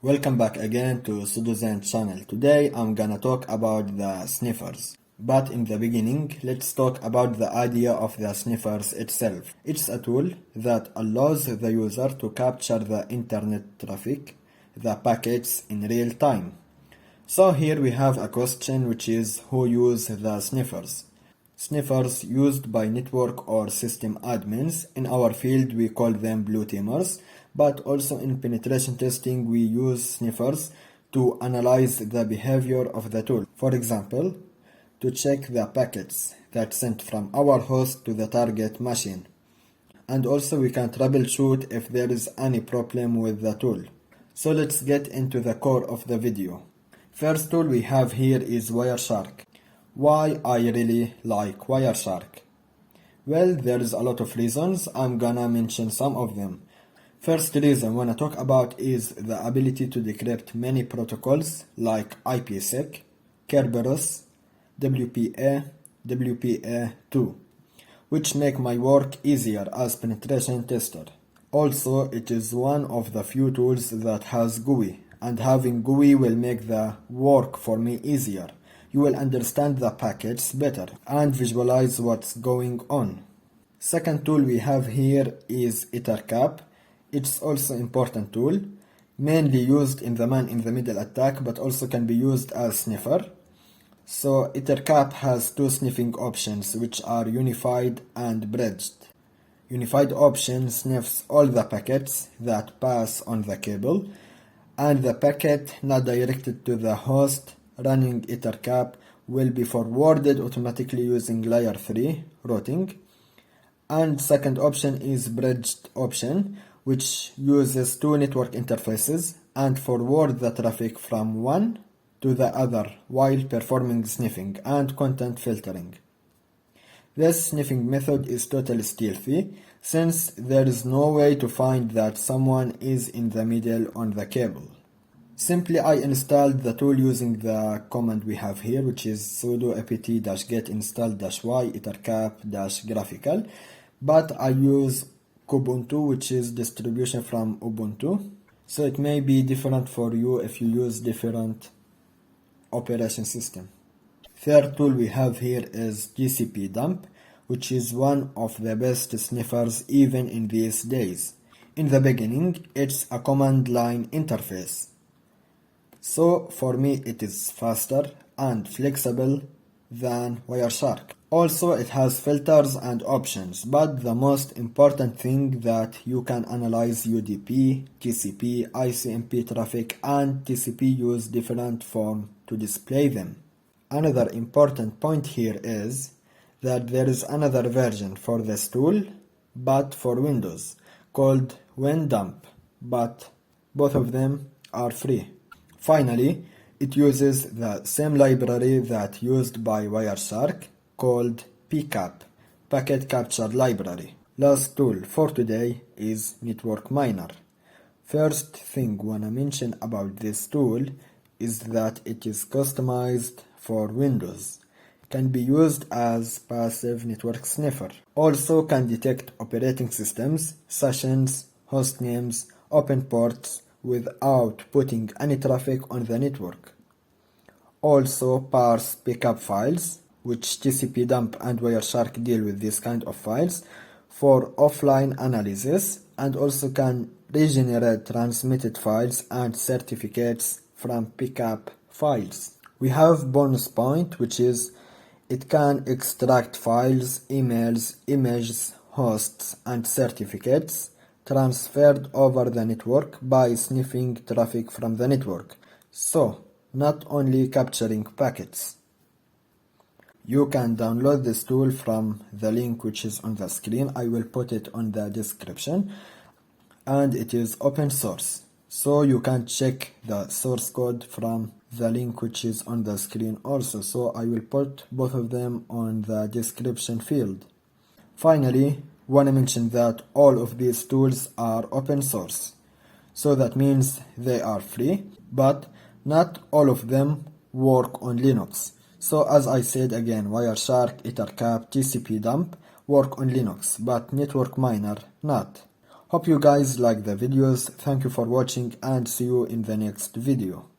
Welcome back again to Sudozen channel. Today I'm gonna talk about the sniffers. But in the beginning, let's talk about the idea of the sniffers itself. It's a tool that allows the user to capture the internet traffic, the packets in real time. So here we have a question, which is who use the sniffers? Sniffers used by network or system admins. In our field we call them blue teamers, but also in penetration testing we use sniffers to analyze the behavior of the tool. For example, to check the packets that sent from our host to the target machine. And also we can troubleshoot if there is any problem with the tool. So let's get into the core of the video. First tool we have here is Wireshark. Why I really like Wireshark? Well, there is a lot of reasons. I'm gonna mention some of them. First reason I wanna talk about is the ability to decrypt many protocols like IPsec, Kerberos, WPA, WPA2, which make my work easier as penetration tester. Also, it is one of the few tools that has GUI, and having GUI will make the work for me easier. You will understand the packets better and visualize what's going on. Second tool we have here is EtherCap. It's also an important tool, mainly used in the man-in-the-middle attack, but also can be used as sniffer. So EtherCap has two sniffing options, which are unified and bridged. Unified option sniffs all the packets that pass on the cable, and the packet not directed to the host running EtherCap will be forwarded automatically using layer 3 routing. And second option is bridged option, which uses two network interfaces and forward the traffic from one to the other while performing sniffing and content filtering. This sniffing method is totally stealthy, since there is no way to find that someone is in the middle on the cable. Simply I installed the tool using the command we have here, which is sudo apt-get install-y ethercap-graphical, but I use Kubuntu, which is distribution from Ubuntu, so it may be different for you if you use different operation system. Third tool we have here is GCP dump, which is one of the best sniffers even in these days. In the beginning, it's a command line interface. So for me it is faster and flexible than Wireshark. Also it has filters and options, but the most important thing that you can analyze UDP, TCP, ICMP traffic, and TCP use different form to display them. Another important point here is that there is another version for this tool, but for Windows, called WinDump, but both of them are free. Finally, it uses the same library that used by Wireshark, called PCAP, Packet Capture Library. Last tool for today is Network Miner. First thing wanna mention about this tool is that it is customized for Windows. It can be used as passive network sniffer. Also can detect operating systems, sessions, host names, open ports, without putting any traffic on the network. Also parse pickup files, which TCP dump and Wireshark deal with this kind of files, for offline analysis, and also can regenerate transmitted files and certificates from pickup files. We have bonus point, which is it can extract files, emails, images, hosts, and certificates transferred over the network by sniffing traffic from the network, so not only capturing packets. You can download this tool from the link which is on the screen. I will put it on the description, and it is open source, so you can check the source code from the link which is on the screen also, so I will put both of them on the description field. Finally, want to mention that all of these tools are open source, so that means they are free, but not all of them work on Linux. So as I said again, Wireshark, EtherCap, TCP dump work on Linux, but Network Miner not. Hope you guys like the videos. Thank you for watching and see you in the next video.